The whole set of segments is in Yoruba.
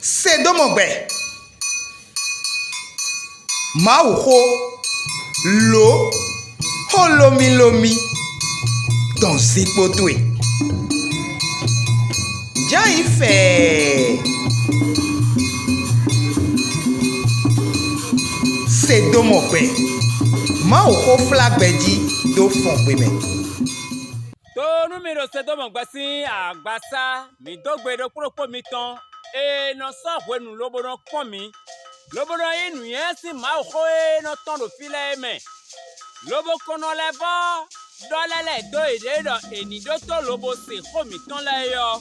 Sédomongbè. Mawulé lo holomi lomi dans zipotwe. Jai fait Sédomongbè. Mawulé flagbedi do Fongbé. To numéro Sédomongbè si agbasa mi dogbe do propo mi ton e no so wenu lobodo kon mi lobodo inu yen si Mawulé no ton do file me lobo kono le bo do lele do ide do eni do to lobo si ko mi ton le yo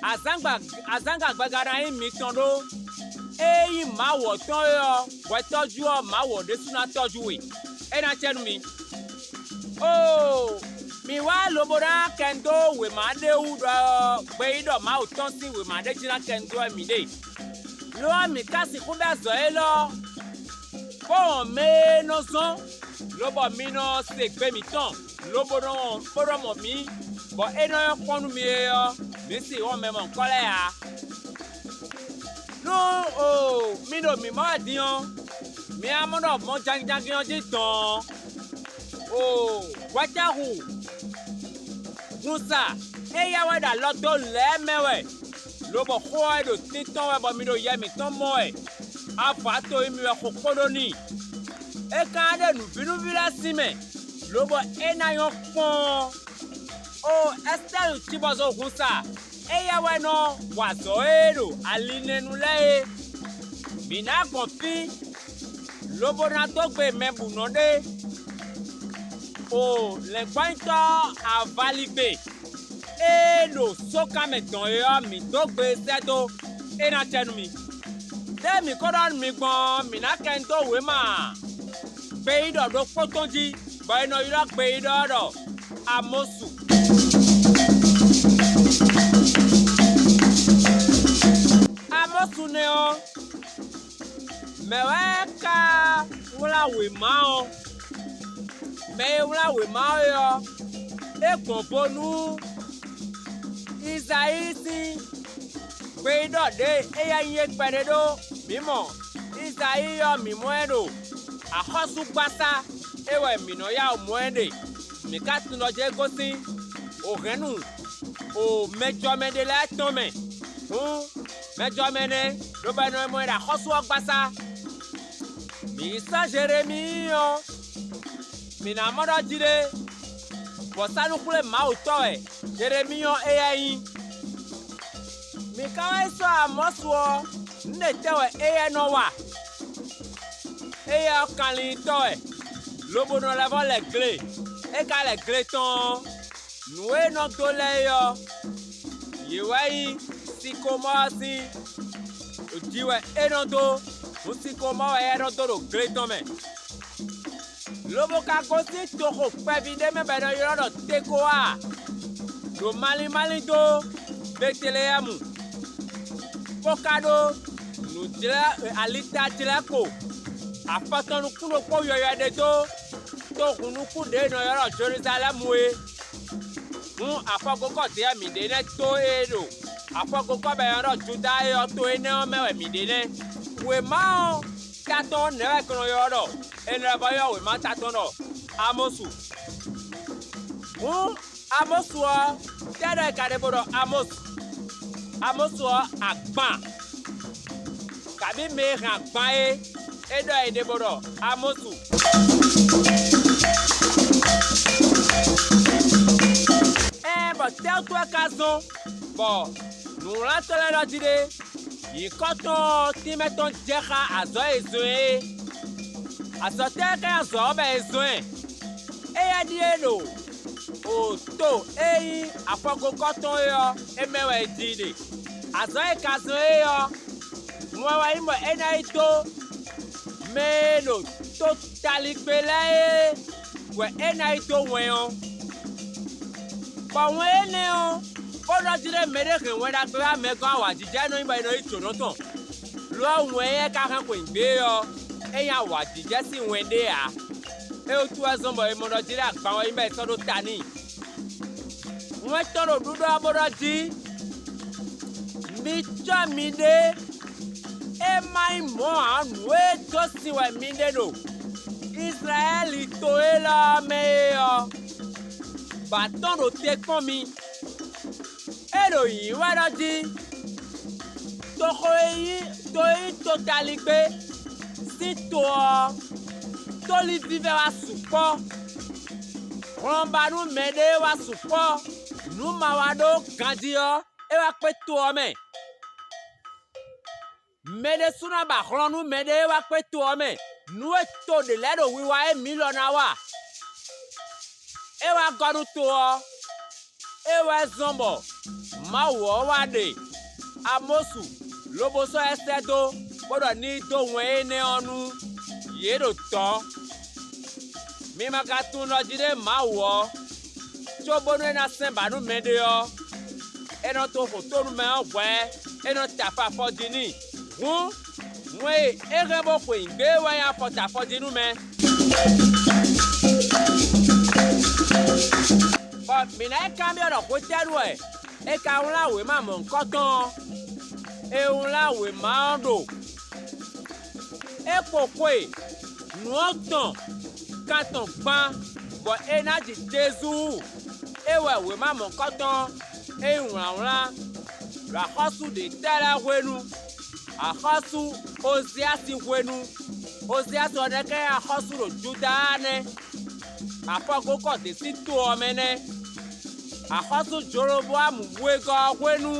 azanga gbagara yin mi ton do eyi mawo ton yo we toju o mawo de suna toju we e na chenu mi oh mi wa lobora kendo we ma de u do gbe do ma o ton si we ma de jina kendo mi de lo mi kasi ku da zo e lo ko me no so lobo mi no se gbe mi ton loboro poro mo mi bo e no ponu mi yo mi si won me mo nkole ya no oh mi no mi ma dion mi amono mo jangjang yon ji ton oh wajahu Musa, eya we da loto le mewe. Lobo khoa do titon we bo mi do ye mi ton moe. Afa to imi we kokodo ni. E ka de nu binu vila sime. Lobo ena yon pon. Oh, Estelle Chibozo Musa. Eya we no wazo edo aline nu le. Bina konfi. Lobo na to gbe membu no de. Oh, les pointeurs à valider. Et le soka meton yo mi dogbe sedo e na chenu mi. De mi kodon mi gbon mi na kento we ma. Be do do potonji, ba no ira be do amosu. Amosu ne o. Meweka wala we ma o. Me wula we ma yo e konbonu Isaisi gbe do de e ya yin pere do mimo Isai yo mi moedo ahosu gbasa e we mi no ya moede mi ka tun lo je gosi o renu o mejo mede la tome mejo mene do ba no moeda ahosu gbasa mi sa Jérémie yo mina modo jide bosanu kule ma uto e Jérémie eyin mi kawe so amoso nne tewe no wa kali to e lobo no levo le gle e ka le gle ton nuwe no to le yo yewe sikomosi ojiwe enodo usikomo no to do gle ton me Lobo ka kosi toko pevide me bedo yoro tekoa. Do mali do beteleyemu. Pokado nu dila alita tilako. Afatonu kuno ko yoyo de to kunu kude no yoro Jerusalem we. Afago ko te mi de ne to edo. Afago ko be yoro Juda yo to ene o mewe mi de ne. We ma Taton ne kono yoro ene ba yo we ma taton no amosu amosu tere ka de bodo amosu agban kabi me agban e do de bodo amosu but tell toi kazon bon nous la tole lo dire Ikoto timeton jeka azo ezwe asoteka azo be ezwe eya dielo o to eyi afogo koton yo emewe dide azo ekazo yo mwa imo enaito melo totally pele we enaito weon kwa wene o Odo jire mere ke won da pe ame kan wa jije no iba ino itono ton lo won e ka kan ko ngbe yo eyan wa jije si wende a e o tu azon bo e mo do jire agba won ibe so do tani won toro dudo abodo ji mi tsɔ mi ɖe ema yi mɔ anue to si wɔ mi ɖe ɖo Israeli to ye la me yɔ batɔ ɖo te kpɔn mi eɖo yi wɛ ɖɔ dzi to yi totaligbe si toɔ toli vive wa sukpɔ xlɔ̃banu me ɖe wa sukpɔ numa wa ɖo gãdzi yɔ ewa kpe toɔ me me ɖe suna ba xlɔ̃nu me ɖe ewa kpe toɔ me nu eto ɖe lɛ ɖo wiwa ye milɔna wa ewa gɔɖu toɔ ewa zɔnbɔ mawuɔ wa ɖe amosu lobosɔ ɛsɛ do kpɔɖɔ ni do wɔe ne ɔnu ye ɖo tɔ mi magatu nɔ dzi ɖe mawuɔ tso bonu na sɛ banu me ɖe yɔ enɔ to fotonu me ɔgbɔɛ enɔ tafa afɔdini hu ŋue ehe bo ƒo gbe wa ya fɔta afɔdinu me bɔn mina eka bi ɔdɔ ko tɛ do eka ŋla we ma mɔ nkɔtɔn eŋla we ma do ekpokoe nuɔtɔn katɔn gbã bɔn ena dzi tezu ewɔ we ma mɔ nkɔtɔn eŋlaŋla le axɔsu de tɛ la hoenu axɔsu oziasi hoenu oziasi ɔɖeke axɔsu do juda ne afɔgo kɔ desi toɔ me ne axɔsu dzoroboamu wegɔ hoenu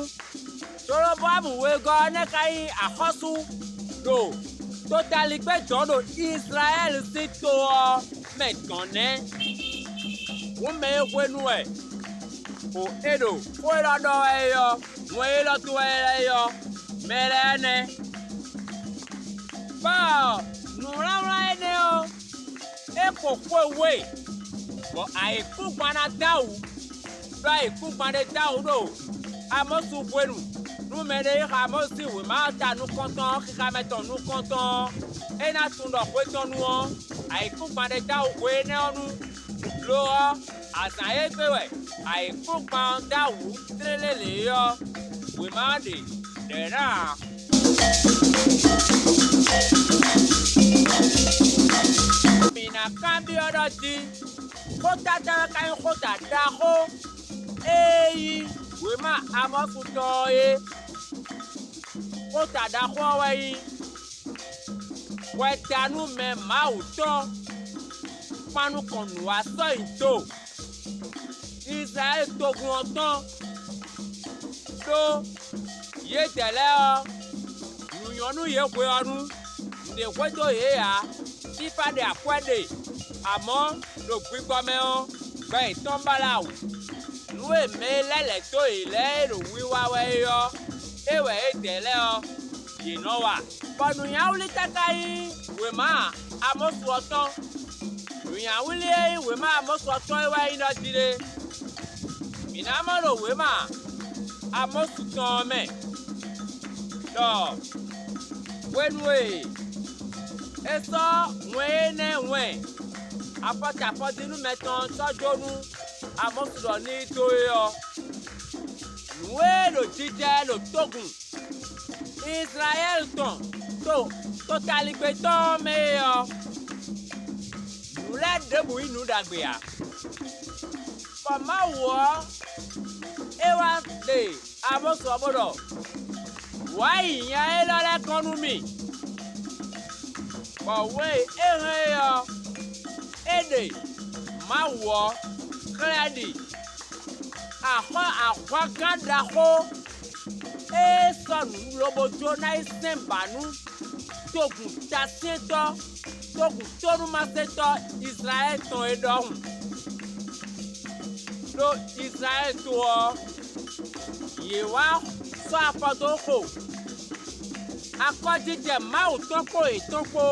dzoroboamu wegɔ ne ka yi axɔsu do totaligbe dzɔ do Israel si toɔ me tɔn ne wome hoenu o eɖo woe lɔ eyɔ ŋue lɔ to eyɔ mɛlɛ ne bɔn nuwlawla yi ne o ekoko we bɔn ayeku gbana dawu do ayeku gbana dawu do amosu buenu nume ɖe yi xa amosi we ma ta nukɔtɔn xixame tɔ nukɔtɔn ena tun dɔ ƒetɔnuɔ ayeku gbana dawu we ne ɔnu loɔ azã ye gbe wɛ ayeku gbana dawu trele le yɔ we ma de ɖena. Mina kambi ɔdɔ di kota tɛwɛ ka yi kota da ko eyi we ma amɔsutɔ ye kota da ko wɛ yi wɛ danu mɛ mawu tɔ kpanu kɔnu wa sɔ yi to Israel togun ɔtɔn to ye tɛlɛ ɔ nyɔnu ye koe ɔnu de koeto ye ya fifa de akɔe de amɔ do gbigbɔmɛ ɔ gbɛ itɔnba la o nu eme lɛ le to yi lɛ do wiwa wɛ yɔ ewɛ etɛlɛ ɔ yinɔ wa bɔnunyawuli kaka yi wema amosu ɔtɔn nunyawuli yi wema amosu ɔtɔn yi wa yi nɔ di de minamɔ do wema amosu tɔn mɛ tɔ wenue esɔ ŋue ne ŋue afɔti afɔdinu mɛtɔn sɔdzonu amosu dɔ ni to yɔ nue lo dzidzɛ lo togun Israel tɔn to totaligbe tɔn me yɔ nulɛ debu yi nu dagbea kɔma wɔ ewa de amosu ɔbɔdɔ wáyì yẹn ẹ lọ́lẹ́ kọ́nu mi kọ̀wé ẹ̀hìn yọ èdè má wọ̀ kírẹ́dì àkọ́gádàkó ẹ̀ sọ̀nù lóbojó náà sẹ́ǹbànú tókùn tasẹ́tọ́ tókùn tónúmásẹ́tọ́ Israel tán ẹ̀ dọ́hùn tó Israel tó ọ yèwá sọ afọdókò akɔdzidze mawu tɔkpo etɔkpo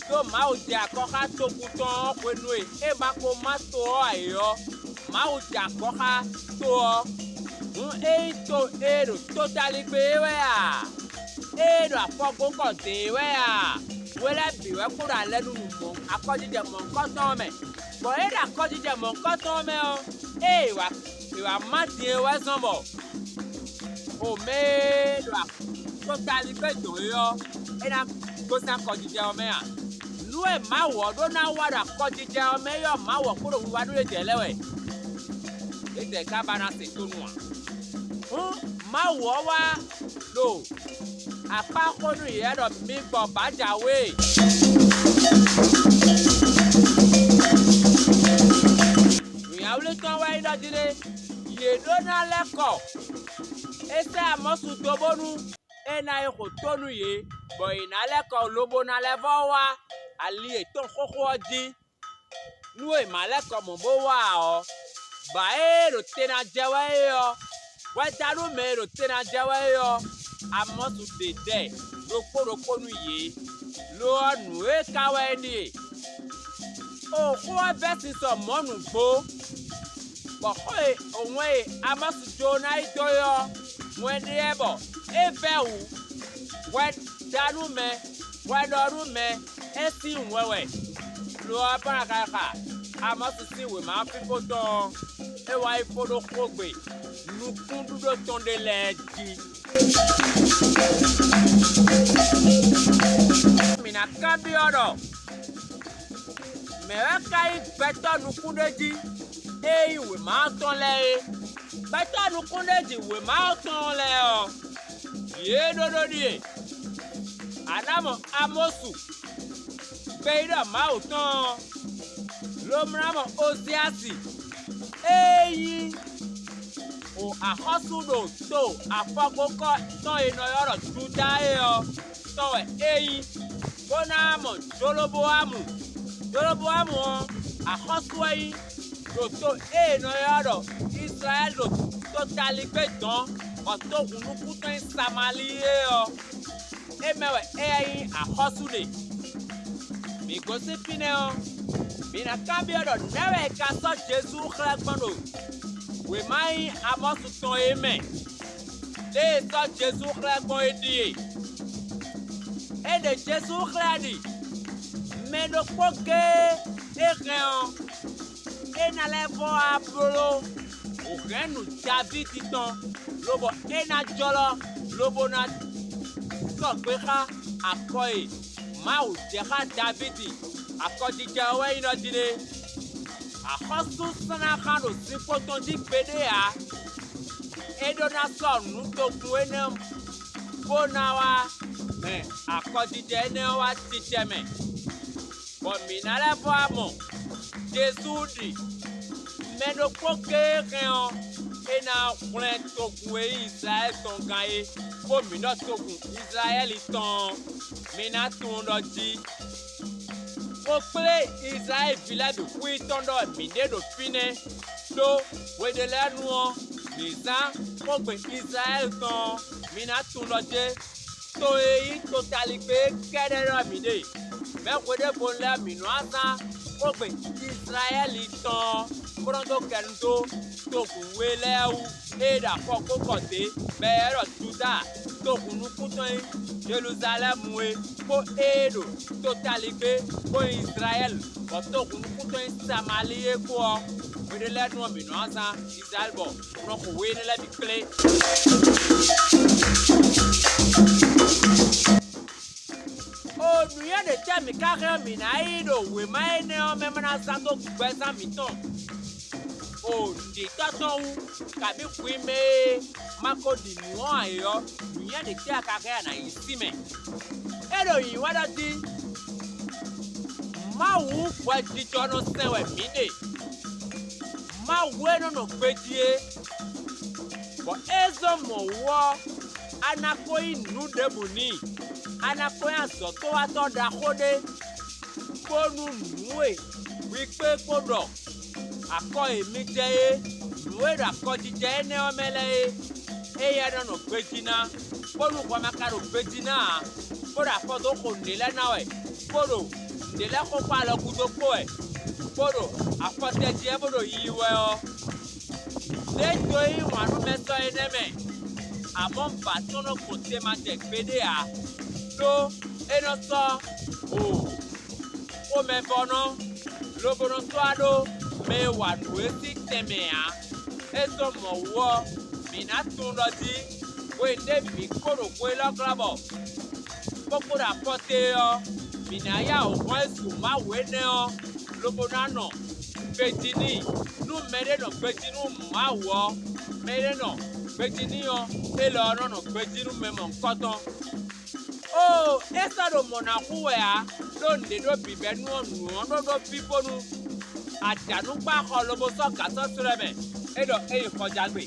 tó mawu dze akɔxa tokutɔn kpenue eba ko ma toɔ ayɔ mawu dze akɔxa toɔ ŋu eyi to eɖo totaligbe wɛa eɖo afɔgo kɔde wɛa wɛlɛ bi wɛ kó ɖo alɛ nunu mɔ akɔdzidze mɔ nkɔtɔn mɛ bɔn eɖo akɔdzidze mɔ nkɔtɔn mɛ o ewa ma die wɛ zɔn bɔ o me do totalité do yo ena ko san ko jije o me a nu e ma wo do na wa da ko jije o me yo ma wo ko do wa do le telewe e te ka bana se to nu a ma wo wa do apa ko nu ye do mi gbo bajawe Mawulé kan wa ida dire ye do na leko ese amosu dobonu ena eko tonu ye bo ina leko lobo na levo wa ali eton koko oji nu e maleko mo bo wa o ba e ro tena jewe yo wa taru me ro tena jewe yo amosu dede roko nu ye lo nu e kawe ni o ko besi so monu gbo Pourquoi au moins Amos Jonah Doyo, when the ebo, Evel, when Danume, when Orume, Esti Wewe, Loa Panaka, Amos see with my people don't, a wife for the Fogbe, Nukundu ton de Legi. Mina Cabiodo Merakai better Nukundeji. Hey, we mountain lay. Better no kundeji we mountain lay o. Ye do die. Anamo amosu. Beida mountain. Lomramo osiasi. Hey. O ahosudo so afagoko so inoyoro tudae o. So hey. Bonamo joloboamu. Joloboamu ahosuai. Toto no yaro Israel lo totalité don oto kunuku ton samalie o emewe eyin ahosude mi go se pine o mi na kambi odo newe ka so Jesus khragbando we mai amosu ton eme le so Jesus khragbon edie e de Jesus khradi me no poke eren ena levo abolo ogenu jabi titan lobo ena jolo lobo na kokweha akoy mau deha davidi akodi jawe ino dire ahosu sana kanu sipoto di pedea edona son nuto kuenem bonawa me akodi jene wa ticheme bo minale bo amo Jésus meno poke rien ena kwen togun Israël ton gaye bo mi no togun Israël ton mina tun lo di o ple Israël village kwi ton do mi de do fine do we de la nu nizan ko gbe Israël ton mina tun lo de to e totalité kedero mi de me ko de bon la mi no azan Ogbe Israel ton pronto kendo to kuweleu eda koko kote bero Juda to kunukuton Jerusalem we ko edo totalité ko Israel ko to kunukuton Samarie ko we de la no mi no asa Israel bo no ko we ne la bi kle Oh, nous y a des thèmes carrément minaïdo, oui, mais on même na sando kwesa miton. Oh, di taton kabi kwime mako di nuwa yo, nous y a des thèmes carrément na ici mais. Edo yi wada di ma wu kwa di jono sewe mide. Ma weno no kwedie. Bo ezo mo wo anakoi nu debuni. Anakoya soto wa to da kode konu nuwe wipe kodo ako emi je nuwe da ko jije ne omele e ya no gbejina konu kwa makaro gbejina koda ko do ko nile na we kodo nile ko pa lo gudo ko e kodo afote je bodo yiwe o le to yi wanu meso eneme amon batono kote ma te gbede a do eno so o me bono lo bono so ado me wa nu eti temea eto mo wo mi na tun lo di we de mi koro we lo klabo poko da pote yo minaya o mwesu ma we ne o lobo na no betini nu mere no betinu ma wo mere no betini yo e lo no betinu me mo nkoton oh esa do mona kuwe a lo nde do bibe nu onu ono do bibonu àjànú gbá kọ lobo sọ́ọ̀gà sọ́sùrẹ́mẹ̀ ẹ̀dọ̀ ẹ̀yìn kọjá gbé.